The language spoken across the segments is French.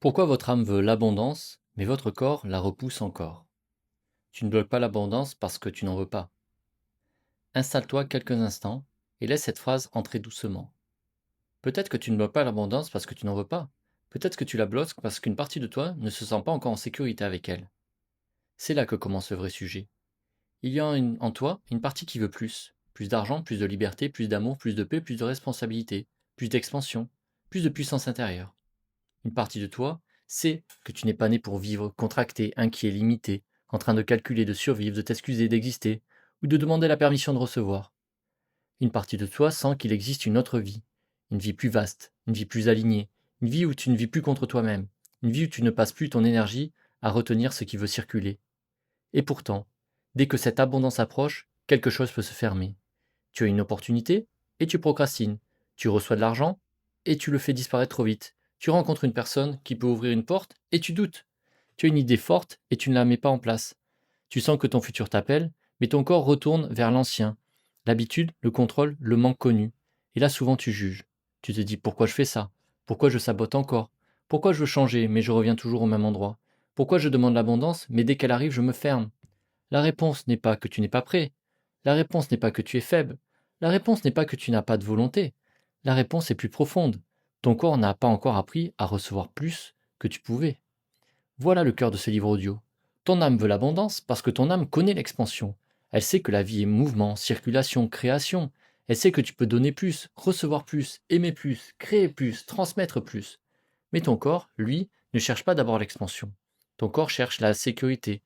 Pourquoi votre âme veut l'abondance, mais votre corps la repousse encore? Tu ne bloques pas l'abondance parce que tu n'en veux pas. Installe-toi quelques instants et laisse cette phrase entrer doucement. Peut-être que tu ne bloques pas l'abondance parce que tu n'en veux pas. Peut-être que tu la bloques parce qu'une partie de toi ne se sent pas encore en sécurité avec elle. C'est là que commence le vrai sujet. Il y a en toi une partie qui veut plus. Plus d'argent, plus de liberté, plus d'amour, plus de paix, plus de responsabilité, plus d'expansion, plus de puissance intérieure. Une partie de toi sait que tu n'es pas né pour vivre contracté, inquiet, limité, en train de calculer, de survivre, de t'excuser d'exister, ou de demander la permission de recevoir. Une partie de toi sent qu'il existe une vie plus vaste, une vie plus alignée, une vie où tu ne vis plus contre toi-même, une vie où tu ne passes plus ton énergie à retenir ce qui veut circuler. Et pourtant, dès que cette abondance approche, quelque chose peut se fermer. Tu as une opportunité et tu procrastines. Tu reçois de l'argent et tu le fais disparaître trop vite. Tu rencontres une personne qui peut ouvrir une porte et tu doutes. Tu as une idée forte et tu ne la mets pas en place. Tu sens que ton futur t'appelle, mais ton corps retourne vers l'ancien. L'habitude, le contrôle, le manque connu. Et là, souvent, tu juges. Tu te dis pourquoi je fais ça? Pourquoi je sabote encore? Pourquoi je veux changer, mais je reviens toujours au même endroit? Pourquoi je demande l'abondance, mais dès qu'elle arrive, je me ferme? La réponse n'est pas que tu n'es pas prêt. La réponse n'est pas que tu es faible. La réponse n'est pas que tu n'as pas de volonté. La réponse est plus profonde. Ton corps n'a pas encore appris à recevoir plus que tu pouvais. Voilà le cœur de ce livre audio. Ton âme veut l'abondance parce que ton âme connaît l'expansion. Elle sait que la vie est mouvement, circulation, création. Elle sait que tu peux donner plus, recevoir plus, aimer plus, créer plus, transmettre plus. Mais ton corps, lui, ne cherche pas d'abord l'expansion. Ton corps cherche la sécurité.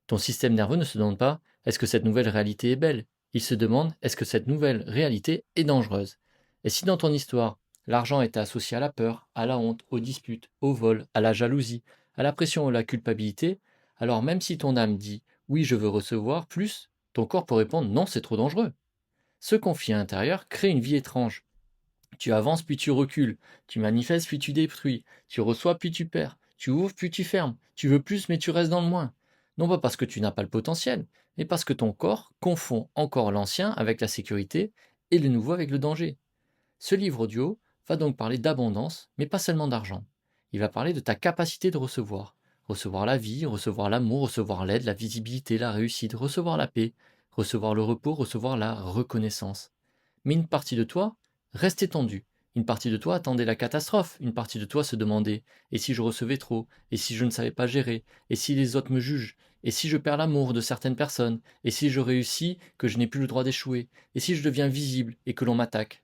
Ton système nerveux ne se demande pas est-ce que cette nouvelle réalité est belle. Il se demande est-ce que cette nouvelle réalité est dangereuse. Et si dans ton histoire, l'argent était associé à la peur, à la honte, aux disputes, au vol, à la jalousie, à la pression ou à la culpabilité, alors même si ton âme dit oui, je veux recevoir plus, ton corps peut répondre non, c'est trop dangereux. Ce conflit intérieur crée une vie étrange. Tu avances puis tu recules, tu manifestes puis tu détruis, tu reçois puis tu perds, tu ouvres puis tu fermes, tu veux plus mais tu restes dans le moins. Non pas parce que tu n'as pas le potentiel, mais parce que ton corps confond encore l'ancien avec la sécurité et le nouveau avec le danger. Ce livre audio va donc parler d'abondance, mais pas seulement d'argent. Il va parler de ta capacité de recevoir. Recevoir la vie, recevoir l'amour, recevoir l'aide, la visibilité, la réussite, recevoir la paix, recevoir le repos, recevoir la reconnaissance. Mais une partie de toi reste étendue. Une partie de toi attendait la catastrophe. Une partie de toi se demandait et si je recevais trop? Et si je ne savais pas gérer? Et si les autres me jugent? Et si je perds l'amour de certaines personnes? Et si je réussis que je n'ai plus le droit d'échouer? Et si je deviens visible et que l'on m'attaque?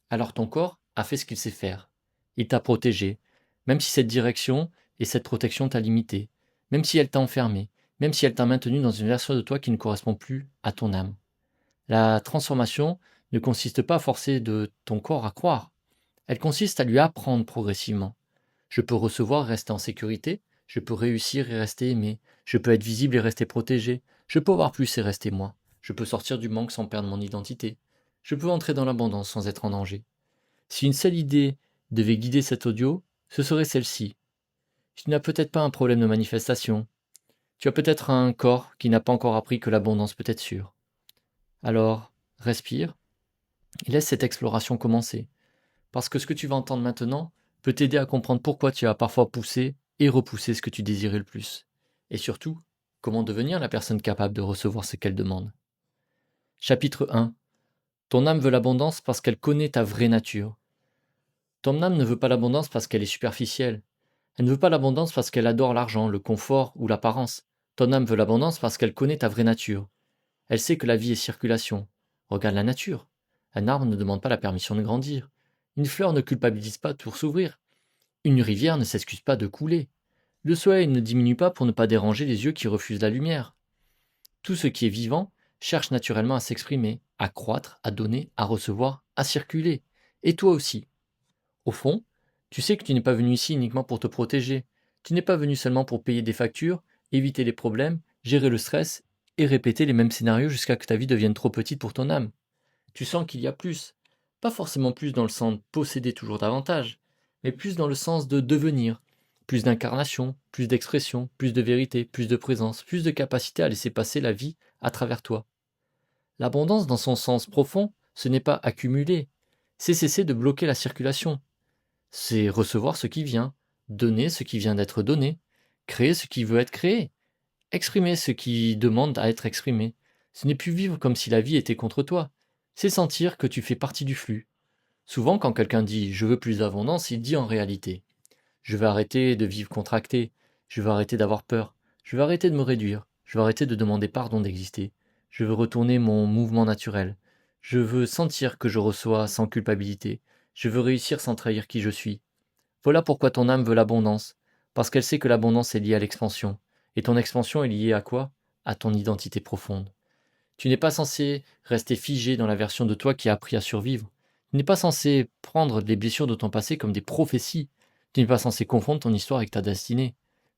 Alors ton corps a fait ce qu'il sait faire. Il t'a protégé, même si cette direction et cette protection t'a limité, même si elle t'a enfermé, même si elle t'a maintenu dans une version de toi qui ne correspond plus à ton âme. La transformation ne consiste pas à forcer de ton corps à croire. Elle consiste à lui apprendre progressivement. Je peux recevoir et rester en sécurité, je peux réussir et rester aimé, je peux être visible et rester protégé, je peux avoir plus et rester moi, je peux sortir du manque sans perdre mon identité, je peux entrer dans l'abondance sans être en danger. Si une seule idée devait guider cet audio, ce serait celle-ci. Tu n'as peut-être pas un problème de manifestation, tu as peut-être un corps qui n'a pas encore appris que l'abondance peut être sûre. Alors, respire et laisse cette exploration commencer. Parce que ce que tu vas entendre maintenant peut t'aider à comprendre pourquoi tu as parfois poussé et repoussé ce que tu désirais le plus. Et surtout, comment devenir la personne capable de recevoir ce qu'elle demande. Chapitre 1. Ton âme veut l'abondance parce qu'elle connaît ta vraie nature. Ton âme ne veut pas l'abondance parce qu'elle est superficielle. Elle ne veut pas l'abondance parce qu'elle adore l'argent, le confort ou l'apparence. Ton âme veut l'abondance parce qu'elle connaît ta vraie nature. Elle sait que la vie est circulation. Regarde la nature. Un arbre ne demande pas la permission de grandir. Une fleur ne culpabilise pas pour s'ouvrir. Une rivière ne s'excuse pas de couler. Le soleil ne diminue pas pour ne pas déranger les yeux qui refusent la lumière. Tout ce qui est vivant cherche naturellement à s'exprimer, à croître, à donner, à recevoir, à circuler. Et toi aussi. Au fond, tu sais que tu n'es pas venu ici uniquement pour te protéger. Tu n'es pas venu seulement pour payer des factures, éviter les problèmes, gérer le stress et répéter les mêmes scénarios jusqu'à que ta vie devienne trop petite pour ton âme. Tu sens qu'il y a plus. Pas forcément plus dans le sens de posséder toujours davantage, mais plus dans le sens de devenir. Plus d'incarnation, plus d'expression, plus de vérité, plus de présence, plus de capacité à laisser passer la vie à travers toi. L'abondance dans son sens profond, ce n'est pas accumuler, c'est cesser de bloquer la circulation. C'est recevoir ce qui vient, donner ce qui vient d'être donné, créer ce qui veut être créé, exprimer ce qui demande à être exprimé. Ce n'est plus vivre comme si la vie était contre toi, c'est sentir que tu fais partie du flux. Souvent, quand quelqu'un dit «je veux plus d'abondance», il dit en réalité «je vais arrêter de vivre contracté, je veux arrêter d'avoir peur, je veux arrêter de me réduire, je veux arrêter de demander pardon d'exister, je veux retourner mon mouvement naturel, je veux sentir que je reçois sans culpabilité, je veux réussir sans trahir qui je suis». Voilà pourquoi ton âme veut l'abondance, parce qu'elle sait que l'abondance est liée à l'expansion. Et ton expansion est liée à quoi? À ton identité profonde. Tu n'es pas censé rester figé dans la version de toi qui a appris à survivre. Tu n'es pas censé prendre les blessures de ton passé comme des prophéties. Tu n'es pas censé confondre ton histoire avec ta destinée.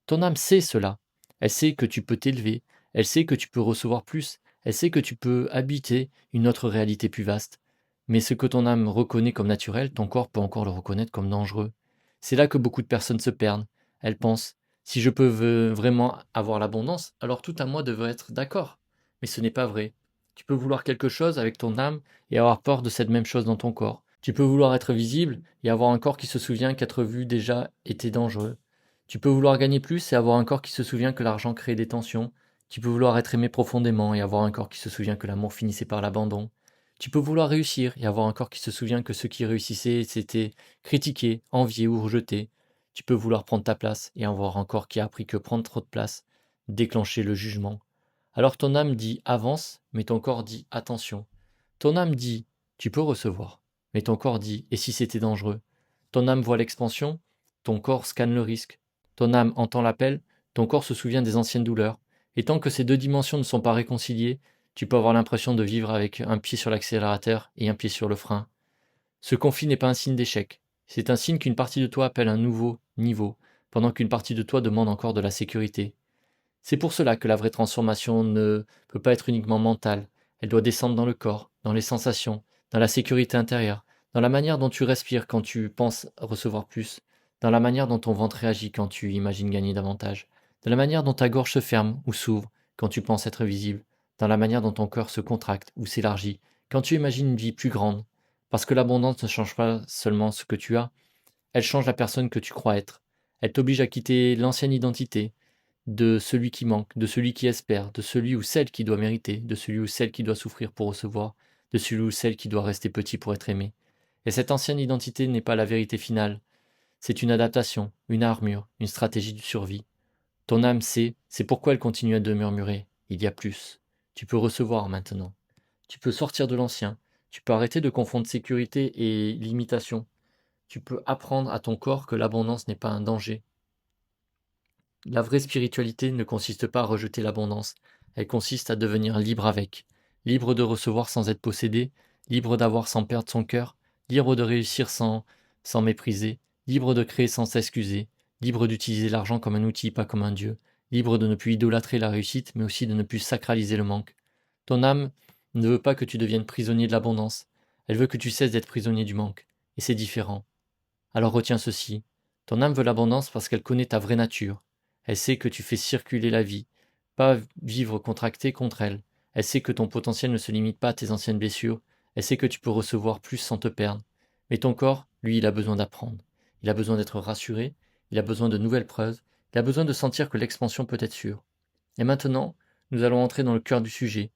Ton âme sait cela. Elle sait que tu peux t'élever. Elle sait que tu peux recevoir plus. Elle sait que tu peux habiter une autre réalité plus vaste. Mais ce que ton âme reconnaît comme naturel, ton corps peut encore le reconnaître comme dangereux. C'est là que beaucoup de personnes se perdent. Elles pensent, si je peux vraiment avoir l'abondance, alors tout à moi devrait être d'accord. Mais ce n'est pas vrai. Tu peux vouloir quelque chose avec ton âme et avoir peur de cette même chose dans ton corps. Tu peux vouloir être visible et avoir un corps qui se souvient qu'être vu déjà était dangereux. Tu peux vouloir gagner plus et avoir un corps qui se souvient que l'argent crée des tensions. Tu peux vouloir être aimé profondément et avoir un corps qui se souvient que l'amour finissait par l'abandon. Tu peux vouloir réussir et avoir un corps qui se souvient que ceux qui réussissaient s'étaient critiqués, enviés ou rejetés. Tu peux vouloir prendre ta place et avoir un corps qui a appris que prendre trop de place déclenchait le jugement. Alors ton âme dit avance, mais ton corps dit attention. Ton âme dit tu peux recevoir, mais ton corps dit et si c'était dangereux. Ton âme voit l'expansion, ton corps scanne le risque. Ton âme entend l'appel, ton corps se souvient des anciennes douleurs. Et tant que ces deux dimensions ne sont pas réconciliées, tu peux avoir l'impression de vivre avec un pied sur l'accélérateur et un pied sur le frein. Ce conflit n'est pas un signe d'échec. C'est un signe qu'une partie de toi appelle un nouveau niveau, pendant qu'une partie de toi demande encore de la sécurité. C'est pour cela que la vraie transformation ne peut pas être uniquement mentale. Elle doit descendre dans le corps, dans les sensations, dans la sécurité intérieure, dans la manière dont tu respires quand tu penses recevoir plus, dans la manière dont ton ventre réagit quand tu imagines gagner davantage, dans la manière dont ta gorge se ferme ou s'ouvre quand tu penses être visible, dans la manière dont ton cœur se contracte ou s'élargit quand tu imagines une vie plus grande. Parce que l'abondance ne change pas seulement ce que tu as, elle change la personne que tu crois être. Elle t'oblige à quitter l'ancienne identité, de celui qui manque, de celui qui espère, de celui ou celle qui doit mériter, de celui ou celle qui doit souffrir pour recevoir, de celui ou celle qui doit rester petit pour être aimé. Et cette ancienne identité n'est pas la vérité finale, c'est une adaptation, une armure, une stratégie de survie. Ton âme sait, c'est pourquoi elle continue de murmurer, il y a plus. Tu peux recevoir maintenant. Tu peux sortir de l'ancien. Tu peux arrêter de confondre sécurité et limitation. Tu peux apprendre à ton corps que l'abondance n'est pas un danger. La vraie spiritualité ne consiste pas à rejeter l'abondance, elle consiste à devenir libre avec, libre de recevoir sans être possédé, libre d'avoir sans perdre son cœur, libre de réussir sans mépriser, libre de créer sans s'excuser, libre d'utiliser l'argent comme un outil, pas comme un dieu, libre de ne plus idolâtrer la réussite, mais aussi de ne plus sacraliser le manque. Ton âme ne veut pas que tu deviennes prisonnier de l'abondance, elle veut que tu cesses d'être prisonnier du manque, et c'est différent. Alors retiens ceci, ton âme veut l'abondance parce qu'elle connaît ta vraie nature. Elle sait que tu fais circuler la vie, pas vivre contracté contre elle. Elle sait que ton potentiel ne se limite pas à tes anciennes blessures. Elle sait que tu peux recevoir plus sans te perdre. Mais ton corps, lui, il a besoin d'apprendre. Il a besoin d'être rassuré. Il a besoin de nouvelles preuves. Il a besoin de sentir que l'expansion peut être sûre. Et maintenant, nous allons entrer dans le cœur du sujet.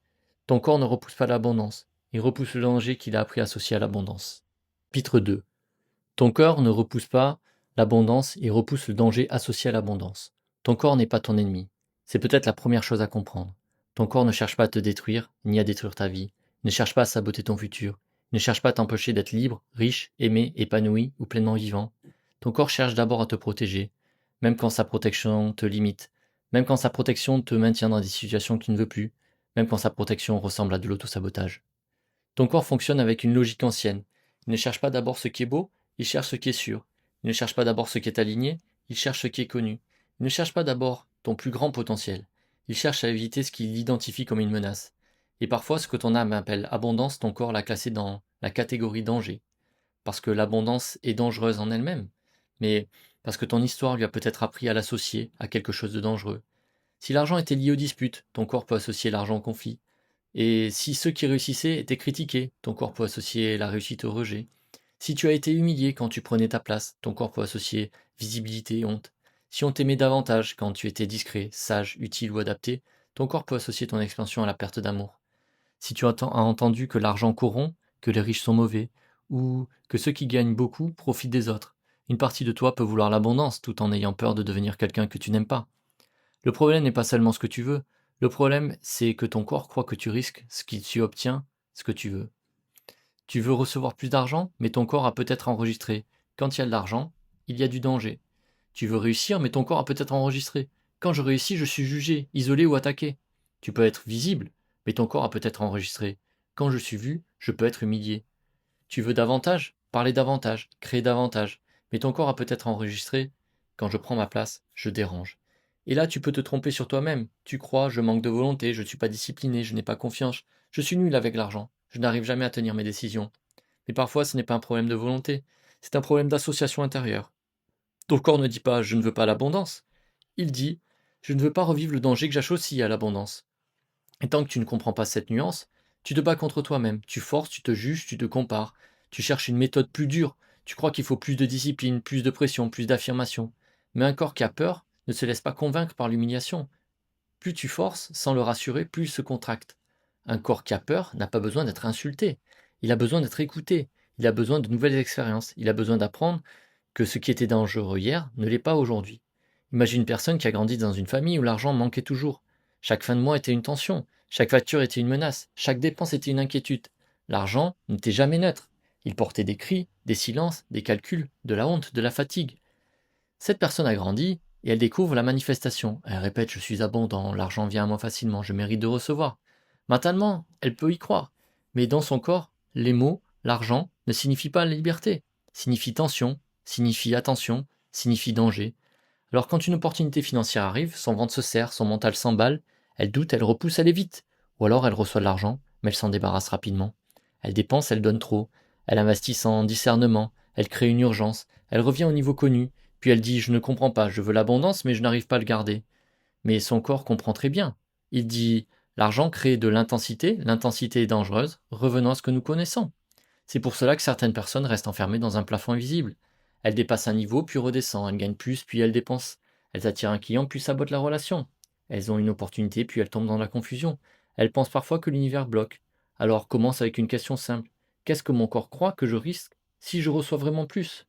Ton corps ne repousse pas l'abondance. Il repousse le danger qu'il a appris à associer à l'abondance. Chapitre 2. Ton cœur ne repousse pas l'abondance, il repousse le danger associé à l'abondance. Ton corps n'est pas ton ennemi. C'est peut-être la première chose à comprendre. Ton corps ne cherche pas à te détruire, ni à détruire ta vie. Il ne cherche pas à saboter ton futur. Il ne cherche pas à t'empêcher d'être libre, riche, aimé, épanoui ou pleinement vivant. Ton corps cherche d'abord à te protéger, même quand sa protection te limite, même quand sa protection te maintient dans des situations que tu ne veux plus, même quand sa protection ressemble à de l'autosabotage. Ton corps fonctionne avec une logique ancienne. Il ne cherche pas d'abord ce qui est beau, il cherche ce qui est sûr. Il ne cherche pas d'abord ce qui est aligné, il cherche ce qui est connu. Il ne cherche pas d'abord ton plus grand potentiel. Il cherche à éviter ce qu'il identifie comme une menace. Et parfois, ce que ton âme appelle abondance, ton corps l'a classé dans la catégorie danger. Parce que l'abondance est dangereuse en elle-même, mais parce que ton histoire lui a peut-être appris à l'associer à quelque chose de dangereux. Si l'argent était lié aux disputes, ton corps peut associer l'argent au conflit. Et si ceux qui réussissaient étaient critiqués, ton corps peut associer la réussite au rejet. Si tu as été humilié quand tu prenais ta place, ton corps peut associer visibilité et honte. Si on t'aimait davantage quand tu étais discret, sage, utile ou adapté, ton corps peut associer ton expansion à la perte d'amour. Si tu as entendu que l'argent corrompt, que les riches sont mauvais, ou que ceux qui gagnent beaucoup profitent des autres, une partie de toi peut vouloir l'abondance tout en ayant peur de devenir quelqu'un que tu n'aimes pas. Le problème n'est pas seulement ce que tu veux, le problème c'est que ton corps croit que tu risques ce qui tu obtiens, ce que tu veux. Tu veux recevoir plus d'argent, mais ton corps a peut-être enregistré. Quand il y a de l'argent, il y a du danger. Tu veux réussir, mais ton corps a peut-être enregistré. Quand je réussis, je suis jugé, isolé ou attaqué. Tu peux être visible, mais ton corps a peut-être enregistré. Quand je suis vu, je peux être humilié. Tu veux davantage, parler davantage, créer davantage, mais ton corps a peut-être enregistré. Quand je prends ma place, je dérange. Et là, tu peux te tromper sur toi-même. Tu crois, je manque de volonté, je ne suis pas discipliné, je n'ai pas confiance, je suis nul avec l'argent, je n'arrive jamais à tenir mes décisions. Mais parfois, ce n'est pas un problème de volonté, c'est un problème d'association intérieure. Ton corps ne dit pas je ne veux pas l'abondance. Il dit je ne veux pas revivre le danger que j'associe à l'abondance. Et tant que tu ne comprends pas cette nuance, tu te bats contre toi-même, tu forces, tu te juges, tu te compares, tu cherches une méthode plus dure, tu crois qu'il faut plus de discipline, plus de pression, plus d'affirmation. Mais un corps qui a peur ne se laisse pas convaincre par l'humiliation. Plus tu forces, sans le rassurer, plus il se contracte. Un corps qui a peur n'a pas besoin d'être insulté. Il a besoin d'être écouté. Il a besoin de nouvelles expériences. Il a besoin d'apprendre que ce qui était dangereux hier ne l'est pas aujourd'hui. Imagine une personne qui a grandi dans une famille où l'argent manquait toujours. Chaque fin de mois était une tension. Chaque facture était une menace. Chaque dépense était une inquiétude. L'argent n'était jamais neutre. Il portait des cris, des silences, des calculs, de la honte, de la fatigue. Cette personne a grandi et elle découvre la manifestation. Elle répète je suis abondant, l'argent vient à moi facilement, je mérite de recevoir. Mentalement, elle peut y croire. Mais dans son corps, les mots, l'argent, ne signifient pas la liberté. Signifient tension, signifient attention, signifient danger. Alors quand une opportunité financière arrive, son ventre se serre, son mental s'emballe, elle doute, elle repousse, elle évite. Ou alors elle reçoit de l'argent, mais elle s'en débarrasse rapidement. Elle dépense, elle donne trop. Elle investit sans discernement, elle crée une urgence, elle revient au niveau connu, puis elle dit je ne comprends pas, je veux l'abondance mais je n'arrive pas à le garder. Mais son corps comprend très bien. Il dit l'argent crée de l'intensité est dangereuse, revenons à ce que nous connaissons. C'est pour cela que certaines personnes restent enfermées dans un plafond invisible. Elles dépassent un niveau, puis redescendent, elles gagnent plus, puis elles dépensent. Elles attirent un client, puis sabotent la relation. Elles ont une opportunité, puis elles tombent dans la confusion. Elles pensent parfois que l'univers bloque. Alors commence avec une question simple. Qu'est-ce que mon corps croit que je risque si je reçois vraiment plus?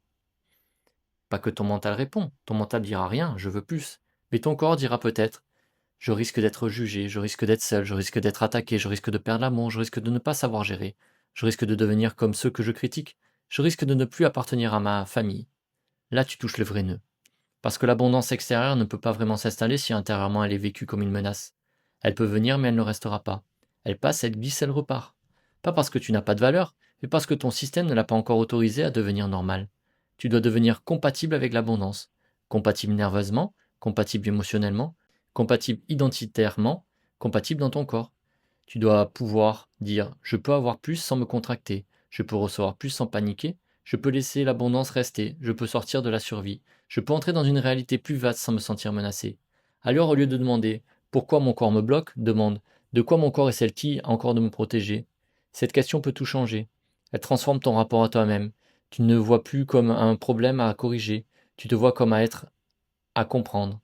Pas que ton mental répond. Ton mental dira rien, je veux plus. Mais ton corps dira peut-être je risque d'être jugé, je risque d'être seul, je risque d'être attaqué, je risque de perdre l'amour, je risque de ne pas savoir gérer, je risque de devenir comme ceux que je critique, je risque de ne plus appartenir à ma famille. Là, tu touches le vrai nœud. Parce que l'abondance extérieure ne peut pas vraiment s'installer si intérieurement elle est vécue comme une menace. Elle peut venir, mais elle ne restera pas. Elle passe, elle glisse, elle repart. Pas parce que tu n'as pas de valeur, mais parce que ton système ne l'a pas encore autorisé à devenir normal. Tu dois devenir compatible avec l'abondance. Compatible nerveusement, compatible émotionnellement, compatible identitairement, compatible dans ton corps. Tu dois pouvoir dire je peux avoir plus sans me contracter, je peux recevoir plus sans paniquer, je peux laisser l'abondance rester, je peux sortir de la survie, je peux entrer dans une réalité plus vaste sans me sentir menacé. Alors au lieu de demander pourquoi mon corps me bloque, demande de quoi mon corps essaie-t-il encore de me protéger. Cette question peut tout changer. Elle transforme ton rapport à toi-même. Tu ne vois plus comme un problème à corriger, tu te vois comme à être à comprendre.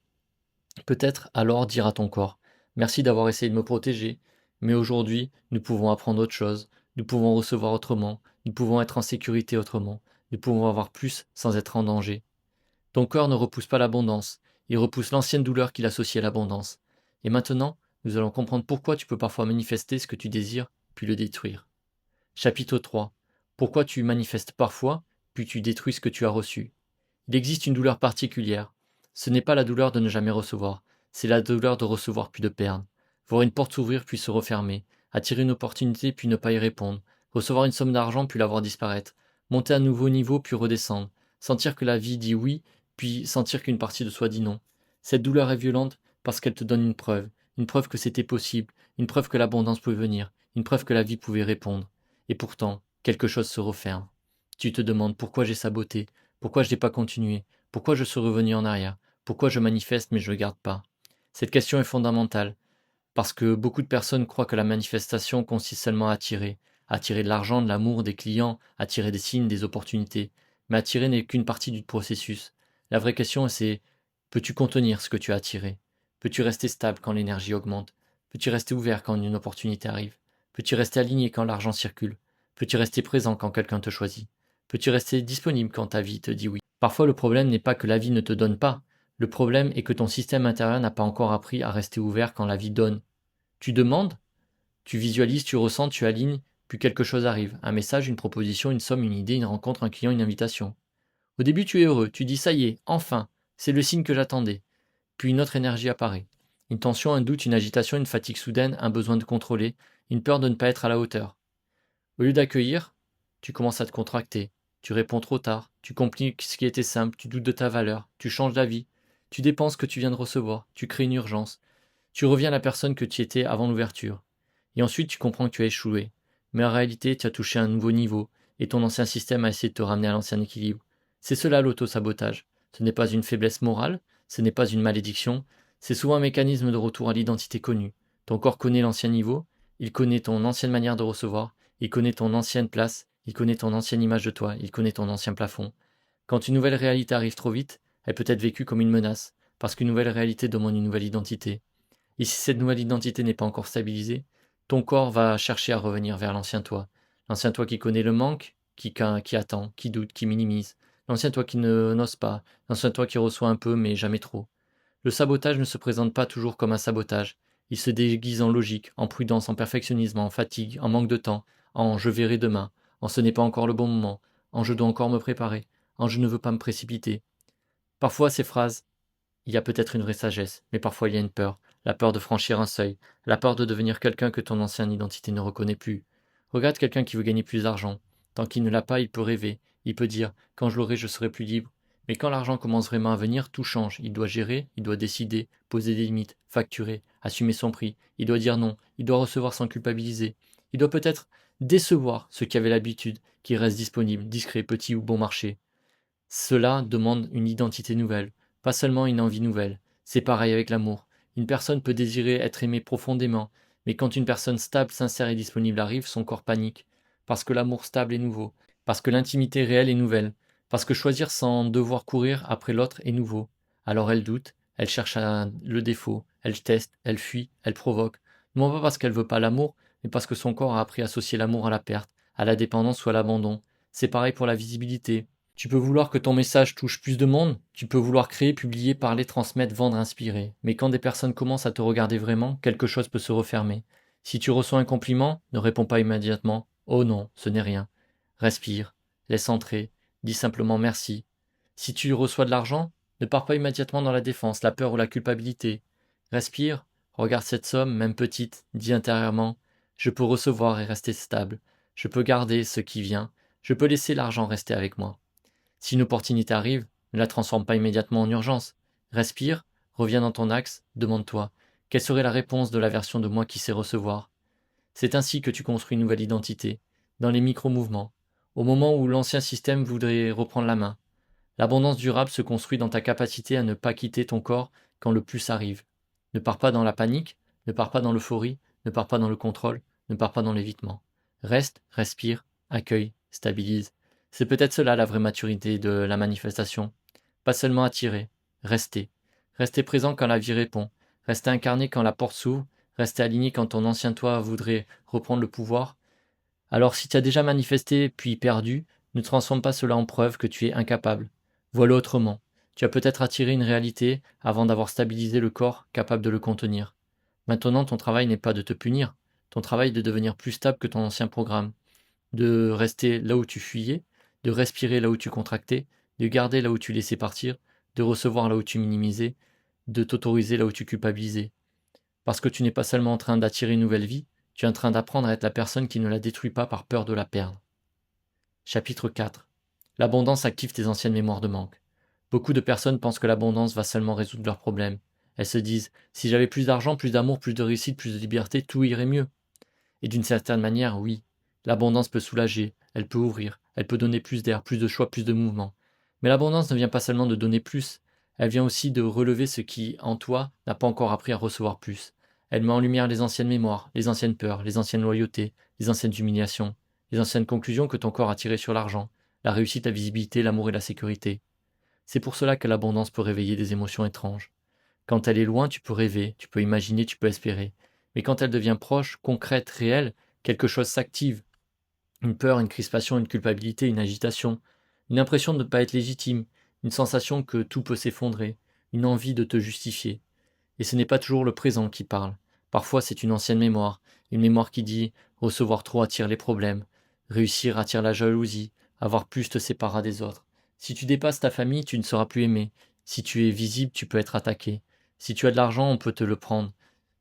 Peut-être alors dire à ton corps merci d'avoir essayé de me protéger, mais aujourd'hui nous pouvons apprendre autre chose, nous pouvons recevoir autrement, nous pouvons être en sécurité autrement, nous pouvons avoir plus sans être en danger. Ton corps ne repousse pas l'abondance, il repousse l'ancienne douleur qu'il associe à l'abondance. Et maintenant, nous allons comprendre pourquoi tu peux parfois manifester ce que tu désires, puis le détruire. Chapitre 3. Pourquoi tu manifestes parfois, puis tu détruis ce que tu as reçu. Il existe une douleur particulière. Ce n'est pas la douleur de ne jamais recevoir, c'est la douleur de recevoir puis de perdre. Voir une porte s'ouvrir puis se refermer, attirer une opportunité puis ne pas y répondre, recevoir une somme d'argent puis la voir disparaître, monter à un nouveau niveau puis redescendre, sentir que la vie dit oui puis sentir qu'une partie de soi dit non. Cette douleur est violente parce qu'elle te donne une preuve que c'était possible, une preuve que l'abondance pouvait venir, une preuve que la vie pouvait répondre. Et pourtant, quelque chose se referme. Tu te demandes pourquoi j'ai saboté, pourquoi je n'ai pas continué, pourquoi je suis revenu en arrière, pourquoi je manifeste mais je ne garde pas. Cette question est fondamentale, parce que beaucoup de personnes croient que la manifestation consiste seulement à attirer de l'argent, de l'amour, des clients, attirer des signes, des opportunités. Mais attirer n'est qu'une partie du processus. La vraie question, c'est peux-tu contenir ce que tu as attiré? Peux-tu rester stable quand l'énergie augmente? Peux-tu rester ouvert quand une opportunité arrive? Peux-tu rester aligné quand l'argent circule? Peux-tu rester présent quand quelqu'un te choisit? Peux-tu rester disponible quand ta vie te dit oui? Parfois, le problème n'est pas que la vie ne te donne pas. Le problème est que ton système intérieur n'a pas encore appris à rester ouvert quand la vie donne. Tu demandes, tu visualises, tu ressens, tu alignes, puis quelque chose arrive. Un message, une proposition, une somme, une idée, une rencontre, un client, une invitation. Au début, tu es heureux, tu dis ça y est, enfin, c'est le signe que j'attendais. Puis une autre énergie apparaît. Une tension, un doute, une agitation, une fatigue soudaine, un besoin de contrôler, une peur de ne pas être à la hauteur. Au lieu d'accueillir, tu commences à te contracter. Tu réponds trop tard, tu compliques ce qui était simple, tu doutes de ta valeur, tu changes d'avis, tu dépenses ce que tu viens de recevoir, tu crées une urgence, tu reviens à la personne que tu étais avant l'ouverture. Et ensuite, tu comprends que tu as échoué. Mais en réalité, tu as touché un nouveau niveau, et ton ancien système a essayé de te ramener à l'ancien équilibre. C'est cela l'auto-sabotage. Ce n'est pas une faiblesse morale, ce n'est pas une malédiction, c'est souvent un mécanisme de retour à l'identité connue. Ton corps connaît l'ancien niveau, il connaît ton ancienne manière de recevoir, il connaît ton ancienne place, il connaît ton ancienne image de toi, il connaît ton ancien plafond. Quand une nouvelle réalité arrive trop vite, elle peut être vécue comme une menace, parce qu'une nouvelle réalité demande une nouvelle identité. Et si cette nouvelle identité n'est pas encore stabilisée, ton corps va chercher à revenir vers l'ancien toi. L'ancien toi qui connaît le manque, qui attend, qui doute, qui minimise. L'ancien toi qui ne n'ose pas. L'ancien toi qui reçoit un peu mais jamais trop. Le sabotage ne se présente pas toujours comme un sabotage. Il se déguise en logique, en prudence, en perfectionnisme, en fatigue, en manque de temps, en je verrai demain, en ce n'est pas encore le bon moment, en je dois encore me préparer, en je ne veux pas me précipiter. Parfois ces phrases, il y a peut-être une vraie sagesse, mais parfois il y a une peur, la peur de franchir un seuil, la peur de devenir quelqu'un que ton ancienne identité ne reconnaît plus. Regarde quelqu'un qui veut gagner plus d'argent. Tant qu'il ne l'a pas, il peut rêver, il peut dire quand je l'aurai, je serai plus libre. Mais quand l'argent commence vraiment à venir, tout change. Il doit gérer, il doit décider, poser des limites, facturer, assumer son prix. Il doit dire non, il doit recevoir sans culpabiliser. Il doit peut-être décevoir ceux qui avaient l'habitude, qui restent disponibles, discrets, petits ou bon marché. Cela demande une identité nouvelle, pas seulement une envie nouvelle. C'est pareil avec l'amour. Une personne peut désirer être aimée profondément, mais quand une personne stable, sincère et disponible arrive, son corps panique. Parce que l'amour stable est nouveau, parce que l'intimité réelle est nouvelle, parce que choisir sans devoir courir après l'autre est nouveau. Alors elle doute, elle cherche le défaut, elle teste, elle fuit, elle provoque. Non pas parce qu'elle veut pas l'amour, mais parce que son corps a appris à associer l'amour à la perte, à la dépendance ou à l'abandon. C'est pareil pour la visibilité. Tu peux vouloir que ton message touche plus de monde, tu peux vouloir créer, publier, parler, transmettre, vendre, inspirer. Mais quand des personnes commencent à te regarder vraiment, quelque chose peut se refermer. Si tu reçois un compliment, ne réponds pas immédiatement. Oh non, ce n'est rien. Respire, laisse entrer, dis simplement merci. Si tu reçois de l'argent, ne pars pas immédiatement dans la défense, la peur ou la culpabilité. Respire, regarde cette somme, même petite, dis intérieurement, je peux recevoir et rester stable. Je peux garder ce qui vient. Je peux laisser l'argent rester avec moi. Si une opportunité arrive, ne la transforme pas immédiatement en urgence. Respire, reviens dans ton axe, demande-toi, quelle serait la réponse de la version de moi qui sait recevoir? C'est ainsi que tu construis une nouvelle identité, dans les micro-mouvements, au moment où l'ancien système voudrait reprendre la main. L'abondance durable se construit dans ta capacité à ne pas quitter ton corps quand le plus arrive. Ne pars pas dans la panique, ne pars pas dans l'euphorie, ne pars pas dans le contrôle, ne pars pas dans l'évitement. Reste, respire, accueille, stabilise. C'est peut-être cela la vraie maturité de la manifestation. Pas seulement attirer, rester. Rester présent quand la vie répond. Rester incarné quand la porte s'ouvre. Rester aligné quand ton ancien toi voudrait reprendre le pouvoir. Alors si tu as déjà manifesté puis perdu, ne transforme pas cela en preuve que tu es incapable. Vois-le autrement. Tu as peut-être attiré une réalité avant d'avoir stabilisé le corps capable de le contenir. Maintenant, ton travail n'est pas de te punir. Ton travail est de devenir plus stable que ton ancien programme. De rester là où tu fuyais, de respirer là où tu contractais, de garder là où tu laissais partir, de recevoir là où tu minimisais, de t'autoriser là où tu culpabilisais. Parce que tu n'es pas seulement en train d'attirer une nouvelle vie, tu es en train d'apprendre à être la personne qui ne la détruit pas par peur de la perdre. Chapitre 4. L'abondance active tes anciennes mémoires de manque. Beaucoup de personnes pensent que l'abondance va seulement résoudre leurs problèmes. Elles se disent, si j'avais plus d'argent, plus d'amour, plus de réussite, plus de liberté, tout irait mieux. Et d'une certaine manière, oui, l'abondance peut soulager, elle peut ouvrir, elle peut donner plus d'air, plus de choix, plus de mouvement. Mais l'abondance ne vient pas seulement de donner plus, elle vient aussi de relever ce qui, en toi, n'a pas encore appris à recevoir plus. Elle met en lumière les anciennes mémoires, les anciennes peurs, les anciennes loyautés, les anciennes humiliations, les anciennes conclusions que ton corps a tirées sur l'argent, la réussite, la visibilité, l'amour et la sécurité. C'est pour cela que l'abondance peut réveiller des émotions étranges. Quand elle est loin, tu peux rêver, tu peux imaginer, tu peux espérer. Mais quand elle devient proche, concrète, réelle, quelque chose s'active. Une peur, une crispation, une culpabilité, une agitation, une impression de ne pas être légitime, une sensation que tout peut s'effondrer, une envie de te justifier. Et ce n'est pas toujours le présent qui parle. Parfois c'est une mémoire qui dit recevoir trop attire les problèmes, réussir attire la jalousie, avoir plus te séparera des autres. Si tu dépasses ta famille, tu ne seras plus aimé. Si tu es visible, tu peux être attaqué. Si tu as de l'argent, on peut te le prendre.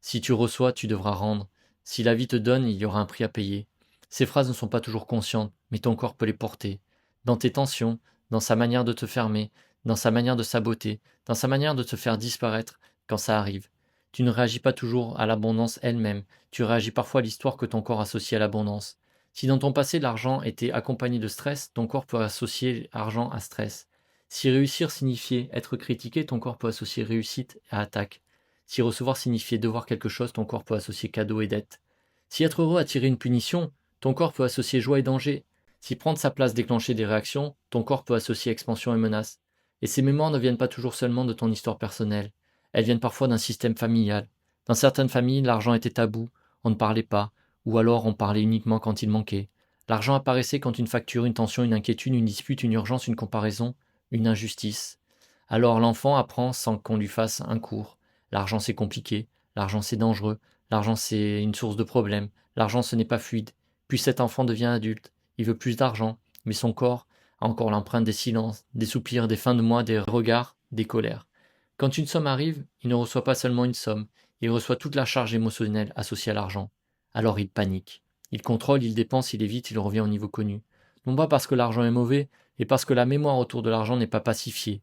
Si tu reçois, tu devras rendre. Si la vie te donne, il y aura un prix à payer. Ces phrases ne sont pas toujours conscientes, mais ton corps peut les porter. Dans tes tensions, dans sa manière de te fermer, dans sa manière de saboter, dans sa manière de te faire disparaître quand ça arrive. Tu ne réagis pas toujours à l'abondance elle-même, tu réagis parfois à l'histoire que ton corps associe à l'abondance. Si dans ton passé l'argent était accompagné de stress, ton corps peut associer argent à stress. Si réussir signifiait être critiqué, ton corps peut associer réussite à attaque. Si recevoir signifiait devoir quelque chose, ton corps peut associer cadeau et dette. Si être heureux attirait une punition, ton corps peut associer joie et danger. Si prendre sa place déclenchait des réactions, ton corps peut associer expansion et menace. Et ces mémoires ne viennent pas toujours seulement de ton histoire personnelle. Elles viennent parfois d'un système familial. Dans certaines familles, l'argent était tabou, on ne parlait pas, ou alors on parlait uniquement quand il manquait. L'argent apparaissait quand une facture, une tension, une inquiétude, une dispute, une urgence, une comparaison, une injustice. Alors l'enfant apprend sans qu'on lui fasse un cours. L'argent c'est compliqué, l'argent c'est dangereux, l'argent c'est une source de problèmes, l'argent ce n'est pas fluide. Puis cet enfant devient adulte, il veut plus d'argent, mais son corps a encore l'empreinte des silences, des soupirs, des fins de mois, des regards, des colères. Quand une somme arrive, il ne reçoit pas seulement une somme, il reçoit toute la charge émotionnelle associée à l'argent. Alors il panique. Il contrôle, il dépense, il évite, il revient au niveau connu. Non pas parce que l'argent est mauvais, mais parce que la mémoire autour de l'argent n'est pas pacifiée.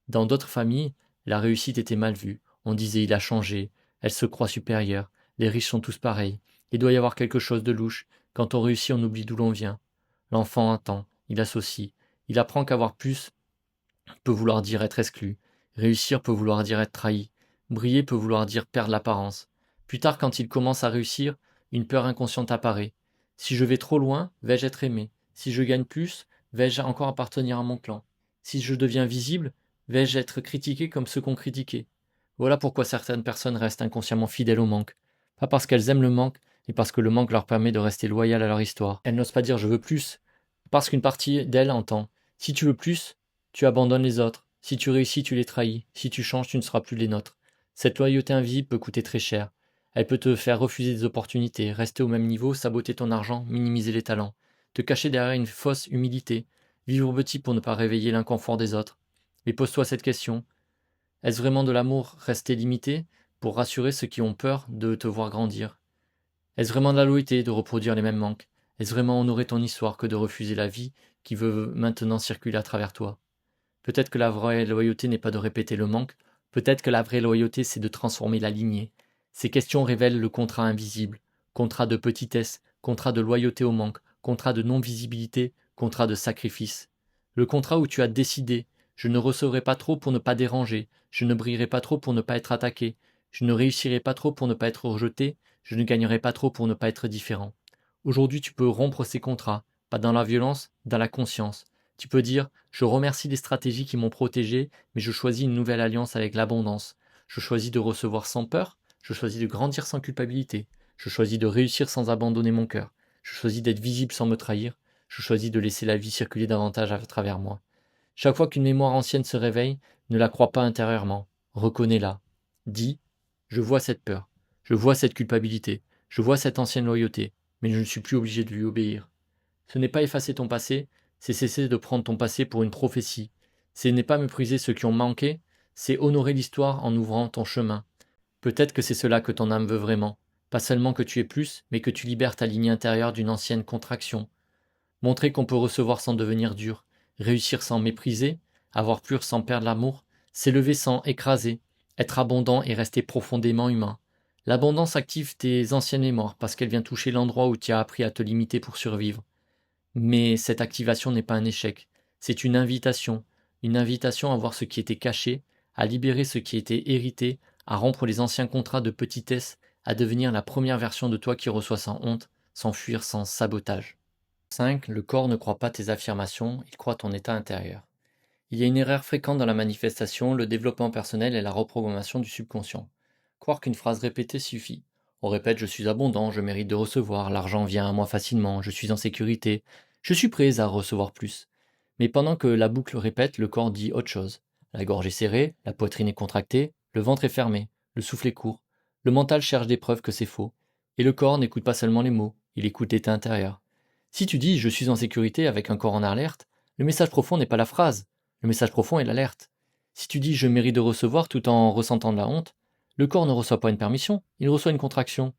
Dans d'autres familles, la réussite était mal vue. On disait il a changé, elle se croit supérieure, les riches sont tous pareils, il doit y avoir quelque chose de louche, quand on réussit on oublie d'où l'on vient. L'enfant attend, il associe, il apprend qu'avoir plus peut vouloir dire être exclu, réussir peut vouloir dire être trahi, briller peut vouloir dire perdre l'apparence. Plus tard, quand il commence à réussir, une peur inconsciente apparaît. Si je vais trop loin, vais-je être aimé? Si je gagne plus, vais-je encore appartenir à mon clan? Si je deviens visible, vais-je être critiqué comme ceux qu'on critiquait? Voilà pourquoi certaines personnes restent inconsciemment fidèles au manque. Pas parce qu'elles aiment le manque, mais parce que le manque leur permet de rester loyales à leur histoire. Elles n'osent pas dire je veux plus, parce qu'une partie d'elles entend si tu veux plus, tu abandonnes les autres. Si tu réussis, tu les trahis. Si tu changes, tu ne seras plus les nôtres. Cette loyauté invisible peut coûter très cher. Elle peut te faire refuser des opportunités, rester au même niveau, saboter ton argent, minimiser les talents, te cacher derrière une fausse humilité, vivre petit pour ne pas réveiller l'inconfort des autres. Mais pose-toi cette question. Est-ce vraiment de l'amour rester limité pour rassurer ceux qui ont peur de te voir grandir? Est-ce vraiment de la loyauté de reproduire les mêmes manques? Est-ce vraiment honorer ton histoire que de refuser la vie qui veut maintenant circuler à travers toi? Peut-être que la vraie loyauté n'est pas de répéter le manque, peut-être que la vraie loyauté c'est de transformer la lignée. Ces questions révèlent le contrat invisible, contrat de petitesse, contrat de loyauté au manque, contrat de non-visibilité, contrat de sacrifice. Le contrat où tu as décidé, je ne recevrai pas trop pour ne pas déranger, je ne brillerai pas trop pour ne pas être attaqué, je ne réussirai pas trop pour ne pas être rejeté, je ne gagnerai pas trop pour ne pas être différent. Aujourd'hui tu peux rompre ces contrats, pas dans la violence, dans la conscience. Tu peux dire je remercie les stratégies qui m'ont protégé, mais je choisis une nouvelle alliance avec l'abondance. Je choisis de recevoir sans peur, je choisis de grandir sans culpabilité, je choisis de réussir sans abandonner mon cœur, je choisis d'être visible sans me trahir, je choisis de laisser la vie circuler davantage à travers moi. Chaque fois qu'une mémoire ancienne se réveille, ne la crois pas intérieurement, reconnais-la. Dis, je vois cette peur, je vois cette culpabilité, je vois cette ancienne loyauté, mais je ne suis plus obligé de lui obéir. Ce n'est pas effacer ton passé, c'est cesser de prendre ton passé pour une prophétie. Ce n'est pas mépriser ceux qui ont manqué, c'est honorer l'histoire en ouvrant ton chemin. Peut-être que c'est cela que ton âme veut vraiment. Pas seulement que tu aies plus, mais que tu libères ta ligne intérieure d'une ancienne contraction. Montrer qu'on peut recevoir sans devenir dur, réussir sans mépriser, avoir plus sans perdre l'amour, s'élever sans écraser, être abondant et rester profondément humain. L'abondance active tes anciennes mémoires parce qu'elle vient toucher l'endroit où tu as appris à te limiter pour survivre. Mais cette activation n'est pas un échec, c'est une invitation à voir ce qui était caché, à libérer ce qui était hérité, à rompre les anciens contrats de petitesse, à devenir la première version de toi qui reçoit sans honte, sans fuir, sans sabotage. 5. Le corps ne croit pas tes affirmations, il croit ton état intérieur. Il y a une erreur fréquente dans la manifestation, le développement personnel et la reprogrammation du subconscient. Croire qu'une phrase répétée suffit. On répète je suis abondant, je mérite de recevoir, l'argent vient à moi facilement, je suis en sécurité, je suis prêt à recevoir plus. Mais pendant que la boucle répète, le corps dit autre chose. La gorge est serrée, la poitrine est contractée, le ventre est fermé, le souffle est court. Le mental cherche des preuves que c'est faux. Et le corps n'écoute pas seulement les mots, il écoute l'état intérieur. Si tu dis je suis en sécurité avec un corps en alerte, le message profond n'est pas la phrase. Le message profond est l'alerte. Si tu dis je mérite de recevoir tout en ressentant de la honte, le corps ne reçoit pas une permission, il reçoit une contraction.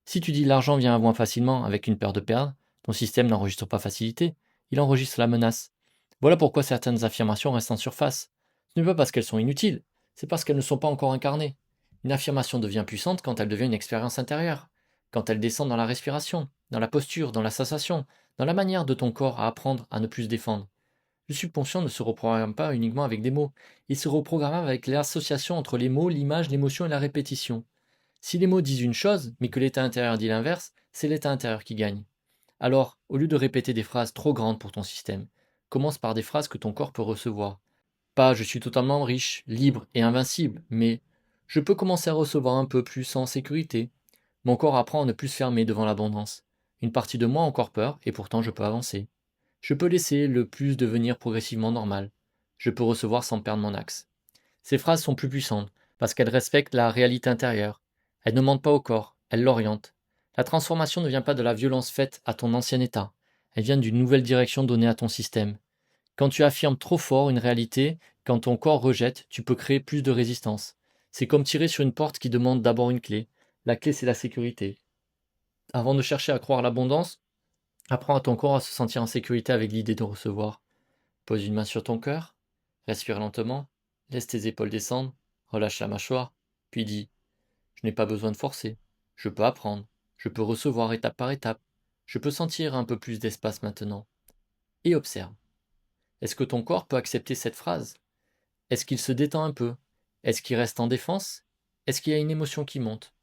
Si tu dis l'argent vient à moi facilement avec une peur de perdre, ton système n'enregistre pas facilité, il enregistre la menace. Voilà pourquoi certaines affirmations restent en surface. Ce n'est pas parce qu'elles sont inutiles, c'est parce qu'elles ne sont pas encore incarnées. Une affirmation devient puissante quand elle devient une expérience intérieure, quand elle descend dans la respiration, dans la posture, dans la sensation, dans la manière de ton corps à apprendre à ne plus se défendre. Le subconscient ne se reprogramme pas uniquement avec des mots, il se reprogramme avec l'association entre les mots, l'image, l'émotion et la répétition. Si les mots disent une chose, mais que l'état intérieur dit l'inverse, c'est l'état intérieur qui gagne. Alors, au lieu de répéter des phrases trop grandes pour ton système, commence par des phrases que ton corps peut recevoir. Pas je suis totalement riche, libre et invincible, mais je peux commencer à recevoir un peu plus en sécurité. Mon corps apprend à ne plus se fermer devant l'abondance. Une partie de moi a encore peur et pourtant je peux avancer. Je peux laisser le plus devenir progressivement normal. Je peux recevoir sans perdre mon axe. Ces phrases sont plus puissantes parce qu'elles respectent la réalité intérieure. Elles ne mentent pas au corps, elles l'orientent. La transformation ne vient pas de la violence faite à ton ancien état. Elle vient d'une nouvelle direction donnée à ton système. Quand tu affirmes trop fort une réalité, quand ton corps rejette, tu peux créer plus de résistance. C'est comme tirer sur une porte qui demande d'abord une clé. La clé, c'est la sécurité. Avant de chercher à croire l'abondance, apprends à ton corps à se sentir en sécurité avec l'idée de recevoir. Pose une main sur ton cœur, respire lentement, laisse tes épaules descendre, relâche la mâchoire, puis dis je n'ai pas besoin de forcer, je peux apprendre, je peux recevoir étape par étape, je peux sentir un peu plus d'espace maintenant. Et observe. Est-ce que ton corps peut accepter cette phrase? Est-ce qu'il se détend un peu? Est-ce qu'il reste en défense? Est-ce qu'il y a une émotion qui monte?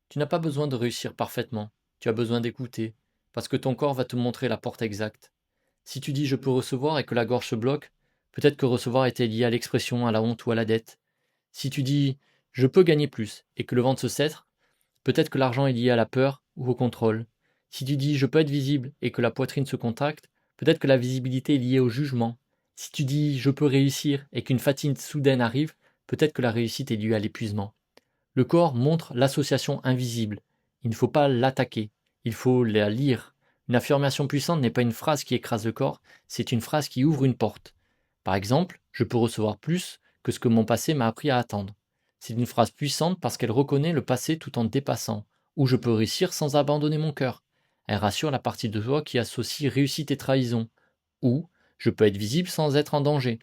Tu n'as pas besoin de réussir parfaitement, tu as besoin d'écouter, parce que ton corps va te montrer la porte exacte. Si tu dis je peux recevoir et que la gorge se bloque, peut-être que recevoir était lié à l'expression, à la honte ou à la dette. Si tu dis je peux gagner plus et que le ventre se serre, peut-être que l'argent est lié à la peur ou au contrôle. Si tu dis je peux être visible et que la poitrine se contracte, peut-être que la visibilité est liée au jugement. Si tu dis je peux réussir et qu'une fatigue soudaine arrive, peut-être que la réussite est liée à l'épuisement. Le corps montre l'association invisible. Il ne faut pas l'attaquer, il faut la lire. Une affirmation puissante n'est pas une phrase qui écrase le corps, c'est une phrase qui ouvre une porte. Par exemple, je peux recevoir plus que ce que mon passé m'a appris à attendre. C'est une phrase puissante parce qu'elle reconnaît le passé tout en dépassant, ou je peux réussir sans abandonner mon cœur. Elle rassure la partie de toi qui associe réussite et trahison, ou je peux être visible sans être en danger.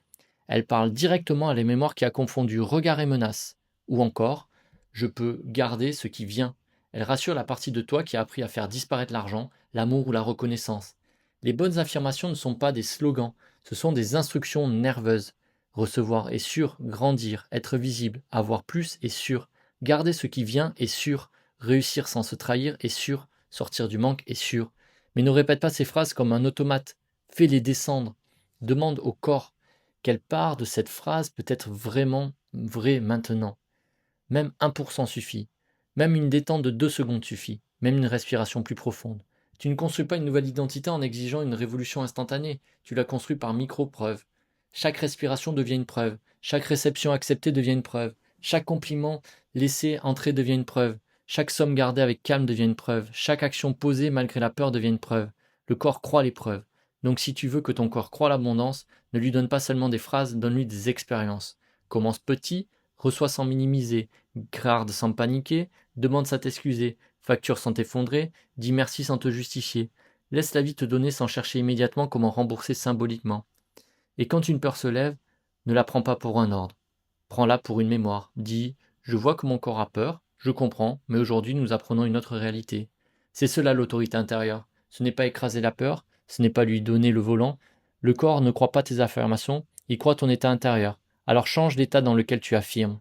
Elle parle directement à les mémoires qui a confondu regard et menace, ou encore je peux garder ce qui vient. Elle rassure la partie de toi qui a appris à faire disparaître l'argent, l'amour ou la reconnaissance. Les bonnes affirmations ne sont pas des slogans, ce sont des instructions nerveuses. Recevoir est sûr, grandir, être visible, avoir plus est sûr, garder ce qui vient est sûr, réussir sans se trahir est sûr, sortir du manque est sûr. Mais ne répète pas ces phrases comme un automate, fais-les descendre. Demande au corps quelle part de cette phrase peut être vraiment vraie maintenant. Même 1% suffit. Même une détente de 2 secondes suffit. Même une respiration plus profonde. Tu ne construis pas une nouvelle identité en exigeant une révolution instantanée. Tu la construis par micro-preuves. Chaque respiration devient une preuve. Chaque réception acceptée devient une preuve. Chaque compliment laissé entrer devient une preuve. Chaque somme gardée avec calme devient une preuve. Chaque action posée malgré la peur devient une preuve. Le corps croit les preuves. Donc si tu veux que ton corps croie l'abondance, ne lui donne pas seulement des phrases, donne-lui des expériences. Commence petit, reçois sans minimiser, garde sans paniquer, demande sans t'excuser, facture sans t'effondrer, dis merci sans te justifier. Laisse la vie te donner sans chercher immédiatement comment rembourser symboliquement. Et quand une peur se lève, ne la prends pas pour un ordre. Prends-la pour une mémoire. Dis je vois que mon corps a peur, je comprends, mais aujourd'hui nous apprenons une autre réalité. C'est cela l'autorité intérieure. Ce n'est pas écraser la peur, ce n'est pas lui donner le volant. Le corps ne croit pas tes affirmations, il croit ton état intérieur. Alors change l'état dans lequel tu affirmes.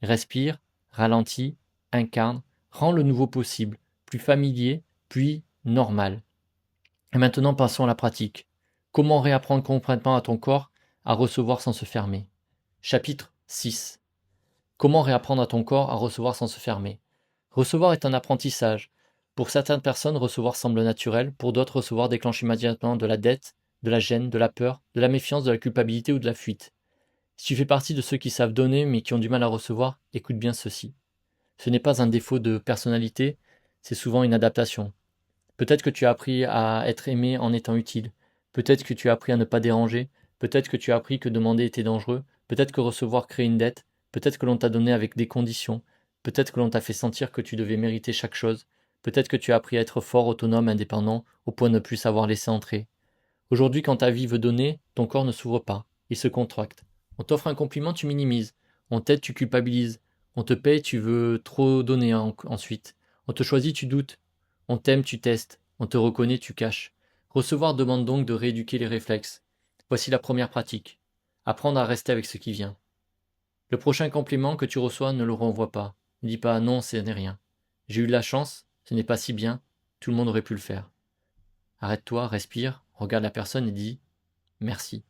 Respire, ralentis, incarne, rends le nouveau possible, plus familier, puis normal. Et maintenant passons à la pratique. Comment réapprendre concrètement à ton corps à recevoir sans se fermer. Chapitre 6. Comment réapprendre à ton corps à recevoir sans se fermer? Recevoir est un apprentissage. Pour certaines personnes, recevoir semble naturel, pour d'autres, recevoir déclenche immédiatement de la dette, de la gêne, de la peur, de la méfiance, de la culpabilité ou de la fuite. Si tu fais partie de ceux qui savent donner mais qui ont du mal à recevoir, écoute bien ceci. Ce n'est pas un défaut de personnalité, c'est souvent une adaptation. Peut-être que tu as appris à être aimé en étant utile. Peut-être que tu as appris à ne pas déranger. Peut-être que tu as appris que demander était dangereux. Peut-être que recevoir crée une dette. Peut-être que l'on t'a donné avec des conditions. Peut-être que l'on t'a fait sentir que tu devais mériter chaque chose. Peut-être que tu as appris à être fort, autonome, indépendant, au point de ne plus savoir laisser entrer. Aujourd'hui, quand ta vie veut donner, ton corps ne s'ouvre pas. Il se contracte. On t'offre un compliment, tu minimises. On t'aide, tu culpabilises. On te paye, tu veux trop donner ensuite. On te choisit, tu doutes. On t'aime, tu testes. On te reconnaît, tu caches. Recevoir demande donc de rééduquer les réflexes. Voici la première pratique. Apprendre à rester avec ce qui vient. Le prochain compliment que tu reçois, ne le renvoie pas. Ne dis pas non, ce n'est rien. J'ai eu de la chance, ce n'est pas si bien, tout le monde aurait pu le faire. Arrête-toi, respire, regarde la personne et dis merci.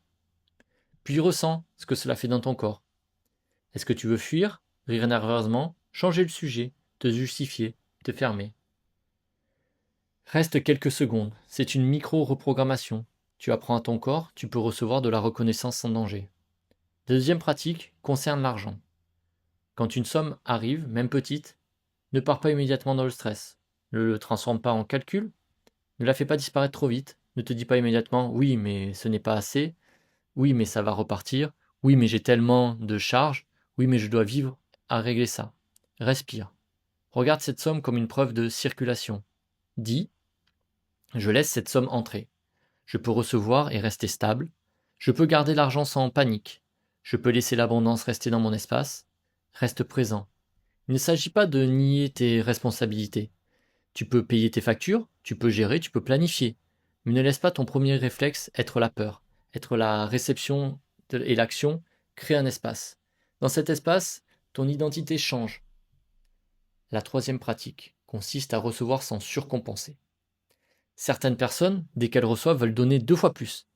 Puis ressens ce que cela fait dans ton corps. Est-ce que tu veux fuir, rire nerveusement, changer le sujet, te justifier, te fermer? Reste quelques secondes, c'est une micro-reprogrammation. Tu apprends à ton corps, tu peux recevoir de la reconnaissance sans danger. Deuxième pratique concerne l'argent. Quand une somme arrive, même petite, ne pars pas immédiatement dans le stress. Ne le transforme pas en calcul, ne la fais pas disparaître trop vite, ne te dis pas immédiatement oui mais ce n'est pas assez, oui mais ça va repartir, oui mais j'ai tellement de charges, oui mais je dois vivre à régler ça. Respire. Regarde cette somme comme une preuve de circulation. Dis, je laisse cette somme entrer. Je peux recevoir et rester stable. Je peux garder l'argent sans panique. Je peux laisser l'abondance rester dans mon espace. Reste présent. Il ne s'agit pas de nier tes responsabilités. Tu peux payer tes factures, tu peux gérer, tu peux planifier. Mais ne laisse pas ton premier réflexe être la peur, être la réception et l'action. Crée un espace. Dans cet espace, ton identité change. La troisième pratique consiste à recevoir sans surcompenser. Certaines personnes, dès qu'elles reçoivent, veulent donner 2 fois plus.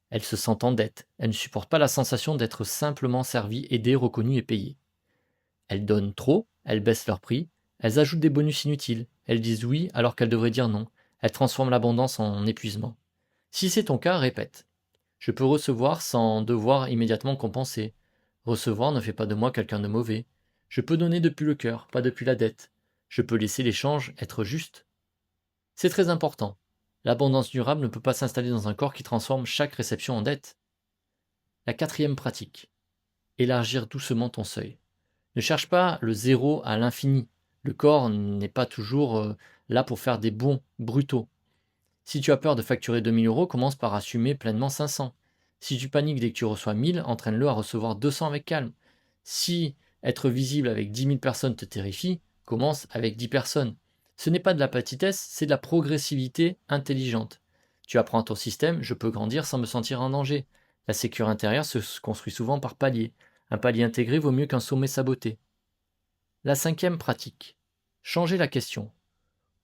Elles se sentent en dette. Elles ne supportent pas la sensation d'être simplement servies, aidées, reconnues et payées. Elles donnent trop, elles baissent leur prix, elles ajoutent des bonus inutiles, elles disent oui alors qu'elles devraient dire non, elles transforment l'abondance en épuisement. Si c'est ton cas, répète. Je peux recevoir sans devoir immédiatement compenser. Recevoir ne fait pas de moi quelqu'un de mauvais. Je peux donner depuis le cœur, pas depuis la dette. Je peux laisser l'échange être juste. C'est très important. L'abondance durable ne peut pas s'installer dans un corps qui transforme chaque réception en dette. La quatrième pratique. Élargir doucement ton seuil. Ne cherche pas le zéro à l'infini. Le corps n'est pas toujours là pour faire des bons brutaux. Si tu as peur de facturer 2 000 euros, commence par assumer pleinement 500. Si tu paniques dès que tu reçois 1000, entraîne-le à recevoir 200 avec calme. Si être visible avec 10 000 personnes te terrifie, commence avec 10 personnes. Ce n'est pas de la petitesse, c'est de la progressivité intelligente. Tu apprends à ton système, je peux grandir sans me sentir en danger. La sécurité intérieure se construit souvent par paliers. Un palier intégré vaut mieux qu'un sommet saboté. La cinquième pratique. Changer la question.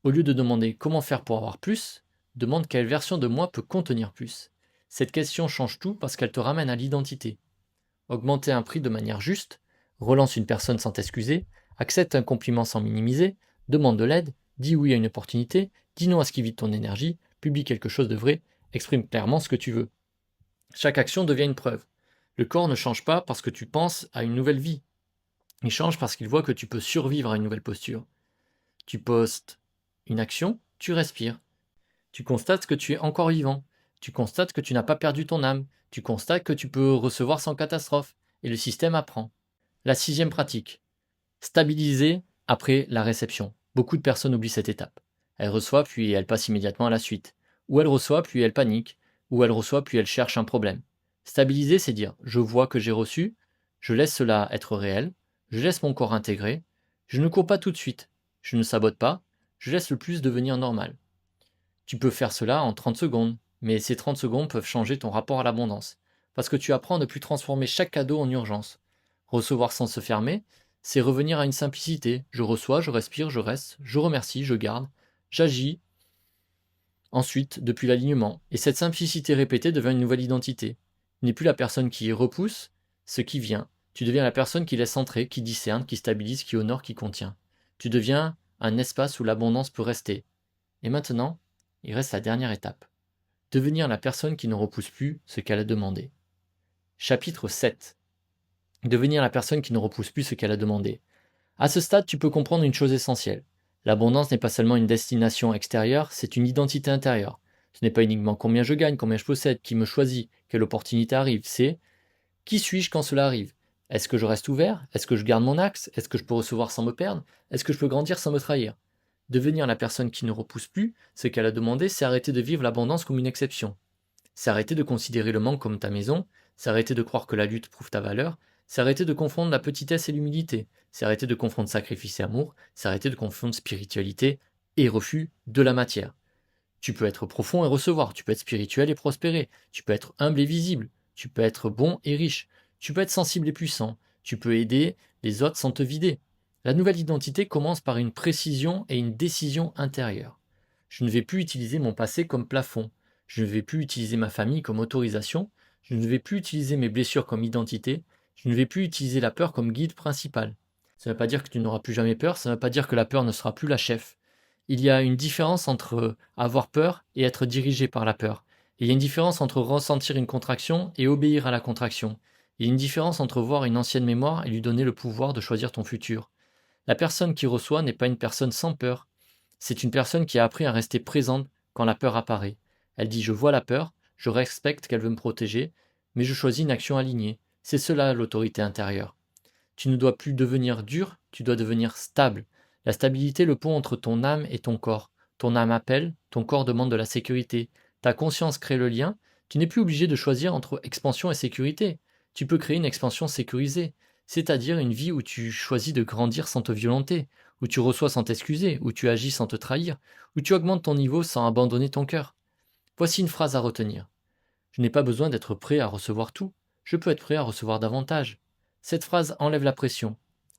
Au lieu de demander comment faire pour avoir plus, demande quelle version de moi peut contenir plus. Cette question change tout parce qu'elle te ramène à l'identité. Augmenter un prix de manière juste, relance une personne sans t'excuser, accepte un compliment sans minimiser, demande de l'aide, dis oui à une opportunité, dis non à ce qui vide ton énergie, publie quelque chose de vrai, exprime clairement ce que tu veux. Chaque action devient une preuve. Le corps ne change pas parce que tu penses à une nouvelle vie. Il change parce qu'il voit que tu peux survivre à une nouvelle posture. Tu postes une action, tu respires. Tu constates que tu es encore vivant. Tu constates que tu n'as pas perdu ton âme. Tu constates que tu peux recevoir sans catastrophe. Et le système apprend. La sixième pratique. Stabiliser après la réception. Beaucoup de personnes oublient cette étape. Elles reçoivent puis elles passent immédiatement à la suite. Ou elles reçoivent puis elles paniquent. Ou elles reçoivent puis elles cherchent un problème. Stabiliser, c'est dire je vois que j'ai reçu, je laisse cela être réel, je laisse mon corps intégrer, je ne cours pas tout de suite, je ne sabote pas, je laisse le plus devenir normal. Tu peux faire cela en 30 secondes, mais ces 30 secondes peuvent changer ton rapport à l'abondance, parce que tu apprends à ne plus transformer chaque cadeau en urgence. Recevoir sans se fermer, c'est revenir à une simplicité. Je reçois, je respire, je reste, je remercie, je garde, j'agis. Ensuite, depuis l'alignement. Et cette simplicité répétée devient une nouvelle identité. Tu n'es plus la personne qui repousse ce qui vient. Tu deviens la personne qui laisse entrer, qui discerne, qui stabilise, qui honore, qui contient. Tu deviens un espace où l'abondance peut rester. Et maintenant, il reste la dernière étape. Devenir la personne qui ne repousse plus ce qu'elle a demandé. Chapitre 7. Devenir la personne qui ne repousse plus ce qu'elle a demandé. À ce stade, tu peux comprendre une chose essentielle. L'abondance n'est pas seulement une destination extérieure, c'est une identité intérieure. Ce n'est pas uniquement combien je gagne, combien je possède, qui me choisit, quelle opportunité arrive, c'est qui suis-je quand cela arrive? Est-ce que je reste ouvert? Est-ce que je garde mon axe? Est-ce que je peux recevoir sans me perdre? Est-ce que je peux grandir sans me trahir? Devenir la personne qui ne repousse plus ce qu'elle a demandé, c'est arrêter de vivre l'abondance comme une exception. C'est arrêter de considérer le manque comme ta maison, c'est arrêter de croire que la lutte prouve ta valeur, c'est arrêter de confondre la petitesse et l'humilité, c'est arrêter de confondre sacrifice et amour, c'est arrêter de confondre spiritualité et refus de la matière. Tu peux être profond et recevoir, tu peux être spirituel et prospérer, tu peux être humble et visible, tu peux être bon et riche, tu peux être sensible et puissant, tu peux aider les autres sans te vider. La nouvelle identité commence par une précision et une décision intérieure. Je ne vais plus utiliser mon passé comme plafond, je ne vais plus utiliser ma famille comme autorisation, je ne vais plus utiliser mes blessures comme identité, je ne vais plus utiliser la peur comme guide principal. Ça ne veut pas dire que tu n'auras plus jamais peur, ça ne veut pas dire que la peur ne sera plus la chef. Il y a une différence entre avoir peur et être dirigé par la peur. Il y a une différence entre ressentir une contraction et obéir à la contraction. Il y a une différence entre voir une ancienne mémoire et lui donner le pouvoir de choisir ton futur. La personne qui reçoit n'est pas une personne sans peur. C'est une personne qui a appris à rester présente quand la peur apparaît. Elle dit je vois la peur, je respecte qu'elle veut me protéger, mais je choisis une action alignée. C'est cela l'autorité intérieure. Tu ne dois plus devenir dur, tu dois devenir stable. La stabilité est le pont entre ton âme et ton corps. Ton âme appelle, ton corps demande de la sécurité. Ta conscience crée le lien. Tu n'es plus obligé de choisir entre expansion et sécurité. Tu peux créer une expansion sécurisée, c'est-à-dire une vie où tu choisis de grandir sans te violenter, où tu reçois sans t'excuser, où tu agis sans te trahir, où tu augmentes ton niveau sans abandonner ton cœur. Voici une phrase à retenir. Je n'ai pas besoin d'être prêt à recevoir tout. Je peux être prêt à recevoir davantage. Cette phrase enlève la pression.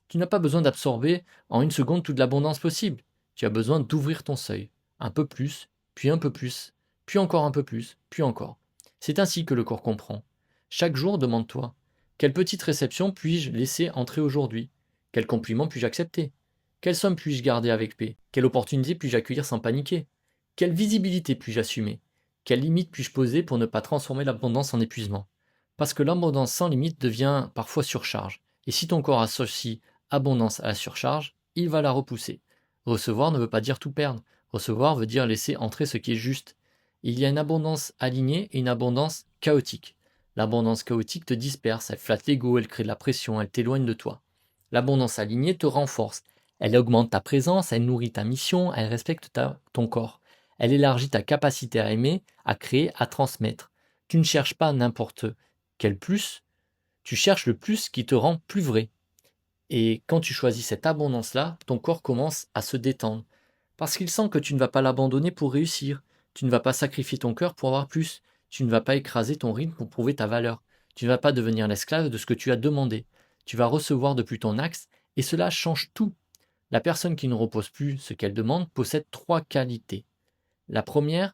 Tu n'as pas besoin d'absorber en une seconde toute l'abondance possible. Tu as besoin d'ouvrir ton seuil. Un peu plus, puis encore un peu plus, puis encore. C'est ainsi que le corps comprend. Chaque jour, demande-toi, quelle petite réception puis-je laisser entrer aujourd'hui? Quel compliment puis-je accepter? Quelle somme puis-je garder avec paix? Quelle opportunité puis-je accueillir sans paniquer? Quelle visibilité puis-je assumer? Quelles limites puis-je poser pour ne pas transformer l'abondance en épuisement? Parce que l'abondance sans limite devient parfois surcharge. Et si ton corps associe abondance à la surcharge, il va la repousser. Recevoir ne veut pas dire tout perdre. Recevoir veut dire laisser entrer ce qui est juste. Il y a une abondance alignée et une abondance chaotique. L'abondance chaotique te disperse, elle flatte l'ego, elle crée de la pression, elle t'éloigne de toi. L'abondance alignée te renforce. Elle augmente ta présence, elle nourrit ta mission, elle respecte ton corps. Elle élargit ta capacité à aimer, à créer, à transmettre. Tu ne cherches pas n'importe quel plus, tu cherches le plus qui te rend plus vrai. Et quand tu choisis cette abondance-là, ton corps commence à se détendre. Parce qu'il sent que tu ne vas pas l'abandonner pour réussir. Tu ne vas pas sacrifier ton cœur pour avoir plus. Tu ne vas pas écraser ton rythme pour prouver ta valeur. Tu ne vas pas devenir l'esclave de ce que tu as demandé. Tu vas recevoir depuis ton axe et cela change tout. La personne qui ne repose plus ce qu'elle demande possède 3 qualités. La première,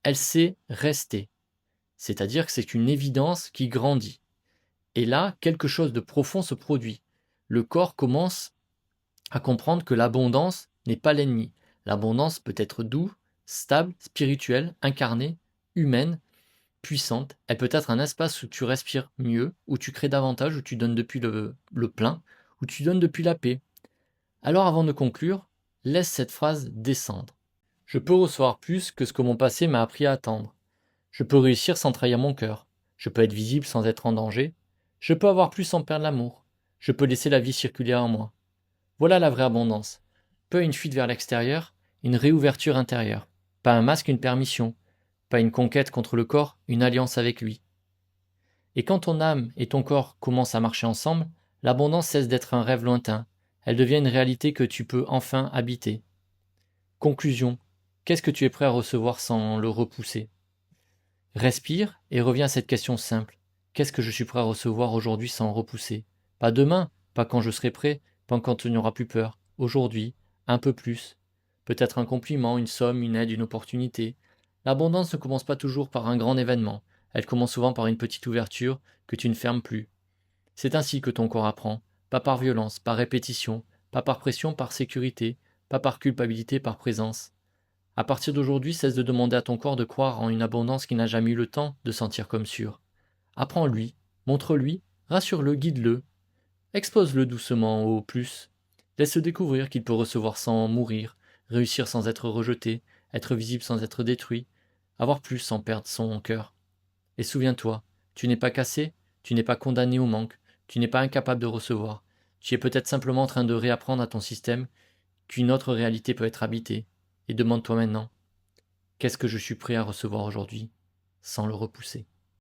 elle sait rester. C'est-à-dire que c'est une évidence qui grandit. Et là, quelque chose de profond se produit. Le corps commence à comprendre que l'abondance n'est pas l'ennemi. L'abondance peut être douce, stable, spirituelle, incarnée, humaine, puissante. Elle peut être un espace où tu respires mieux, où tu crées davantage, où tu donnes depuis le plein, où tu donnes depuis la paix. Alors avant de conclure, laisse cette phrase descendre. Je peux recevoir plus que ce que mon passé m'a appris à attendre. Je peux réussir sans trahir mon cœur. Je peux être visible sans être en danger. Je peux avoir plus sans perdre l'amour. Je peux laisser la vie circuler en moi. Voilà la vraie abondance. Pas une fuite vers l'extérieur, une réouverture intérieure. Pas un masque, une permission. Pas une conquête contre le corps, une alliance avec lui. Et quand ton âme et ton corps commencent à marcher ensemble, l'abondance cesse d'être un rêve lointain. Elle devient une réalité que tu peux enfin habiter. Conclusion. Qu'est-ce que tu es prêt à recevoir sans le repousser? Respire et reviens à cette question simple. Qu'est-ce que je suis prêt à recevoir aujourd'hui sans repousser? Pas demain, pas quand je serai prêt, pas quand tu n'auras plus peur. Aujourd'hui, un peu plus. Peut-être un compliment, une somme, une aide, une opportunité. L'abondance ne commence pas toujours par un grand événement. Elle commence souvent par une petite ouverture que tu ne fermes plus. C'est ainsi que ton corps apprend, pas par violence, par répétition, pas par pression, par sécurité, pas par culpabilité, par présence. À partir d'aujourd'hui, cesse de demander à ton corps de croire en une abondance qu'il n'a jamais eu le temps de sentir comme sûre. Apprends-lui, montre-lui, rassure-le, guide-le, expose-le doucement au plus. Laisse-le découvrir qu'il peut recevoir sans mourir, réussir sans être rejeté, être visible sans être détruit, avoir plus sans perdre son cœur. Et souviens-toi, tu n'es pas cassé, tu n'es pas condamné au manque, tu n'es pas incapable de recevoir. Tu es peut-être simplement en train de réapprendre à ton système qu'une autre réalité peut être habitée. Et demande-toi maintenant, qu'est-ce que je suis prêt à recevoir aujourd'hui, sans le repousser.